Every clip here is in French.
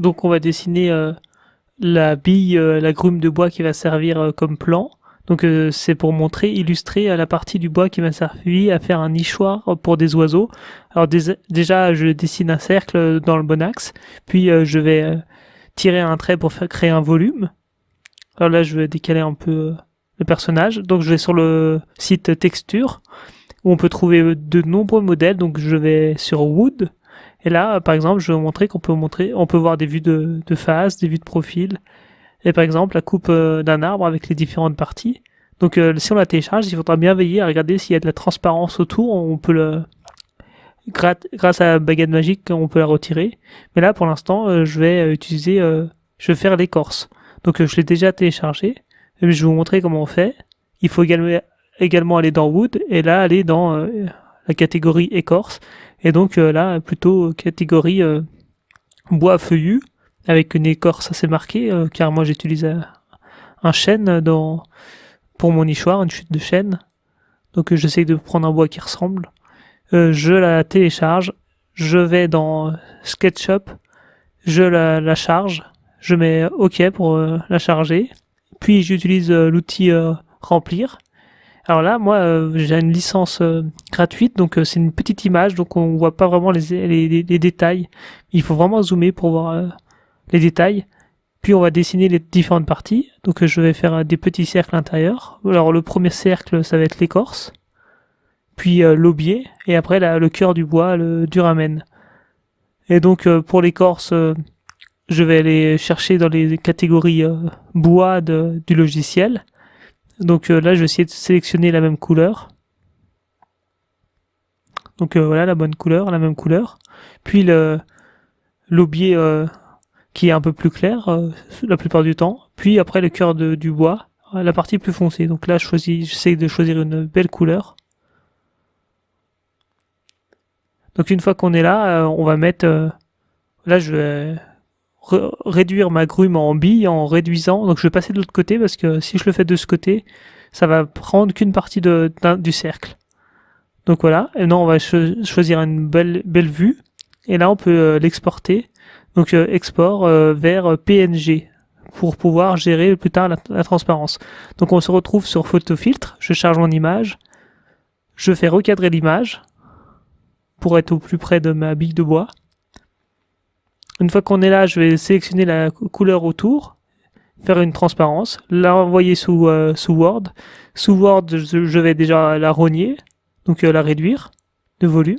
Donc on va dessiner la bille, la grume de bois qui va servir comme plan. Donc c'est pour montrer, illustrer la partie du bois qui m'a servi à faire un nichoir pour des oiseaux. Alors déjà je dessine un cercle dans le bon axe, puis je vais tirer un trait pour créer un volume. Alors là je vais décaler un peu le personnage. Donc je vais sur le site texture où on peut trouver de nombreux modèles. Donc je vais sur Wood. Et là, par exemple, je vais vous montrer on peut voir des vues de face, des vues de profil, et par exemple la coupe d'un arbre avec les différentes parties. Donc si on la télécharge, il faudra bien veiller à regarder s'il y a de la transparence autour. On peut grâce à la baguette magique, on peut la retirer. Mais là, pour l'instant, je vais je vais faire l'écorce. Donc je l'ai déjà téléchargé. Je vais vous montrer comment on fait. Il faut également aller dans Wood et là aller dans la catégorie écorce. Et donc là, plutôt catégorie bois feuillu, avec une écorce assez marquée, car moi j'utilise un chêne pour mon nichoir, une chute de chêne. Donc j'essaie de prendre un bois qui ressemble. Je la télécharge, je vais dans SketchUp, je la charge, je mets OK pour la charger, puis j'utilise l'outil remplir. Alors là, moi, j'ai une licence gratuite, donc c'est une petite image, donc on voit pas vraiment les détails. Il faut vraiment zoomer pour voir les détails. Puis on va dessiner les différentes parties. Donc je vais faire des petits cercles intérieurs. Alors le premier cercle, ça va être l'écorce, puis l'aubier, et après le cœur du bois, le duramen. Et donc pour l'écorce, je vais aller chercher dans les catégories bois du logiciel. Donc là, je vais essayer de sélectionner la même couleur. Donc voilà, la bonne couleur, la même couleur. Puis l'aubier qui est un peu plus clair la plupart du temps. Puis après le cœur du bois, la partie plus foncée. Donc là, j'essaie de choisir une belle couleur. Donc une fois qu'on est là, on va mettre... là, je vais réduire ma grume en billes en réduisant. Donc je vais passer de l'autre côté parce que si je le fais de ce côté, ça va prendre qu'une partie du cercle. Donc voilà, et maintenant on va choisir une belle vue, et là on peut l'exporter. Donc export vers PNG pour pouvoir gérer plus tard la transparence. Donc on se retrouve sur photo filtre, je charge mon image, je fais recadrer l'image pour être au plus près de ma bille de bois. Une fois qu'on est là, je vais sélectionner la couleur autour, faire une transparence, la envoyer sous Word. Sous Word, je vais déjà la rogner, donc la réduire de volume.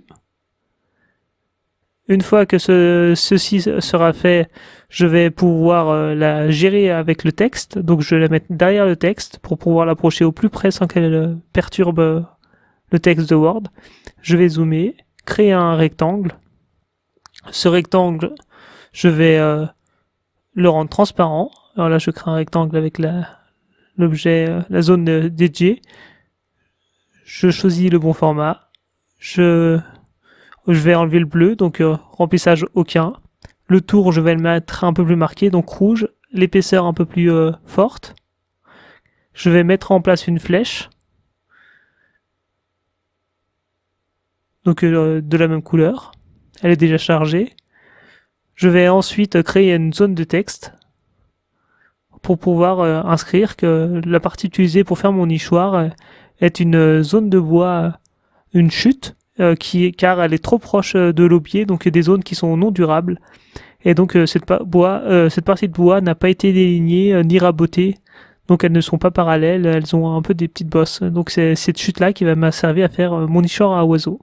Une fois que ceci sera fait, je vais pouvoir la gérer avec le texte. Donc je vais la mettre derrière le texte pour pouvoir l'approcher au plus près sans qu'elle perturbe le texte de Word. Je vais zoomer, créer un rectangle. Ce rectangle, je vais le rendre transparent. Alors là, je crée un rectangle avec l'objet, la zone dédiée. Je choisis le bon format. Je vais enlever le bleu, donc remplissage aucun. Le tour, je vais le mettre un peu plus marqué, donc rouge. L'épaisseur un peu plus forte. Je vais mettre en place une flèche. Donc de la même couleur. Elle est déjà chargée. Je vais ensuite créer une zone de texte pour pouvoir inscrire que la partie utilisée pour faire mon nichoir est une zone de bois, une chute, car elle est trop proche de l'aubier, donc des zones qui sont non durables. Et donc cette partie de bois n'a pas été délignée ni rabotée, donc elles ne sont pas parallèles, elles ont un peu des petites bosses. Donc c'est cette chute-là qui va me servir à faire mon nichoir à oiseaux.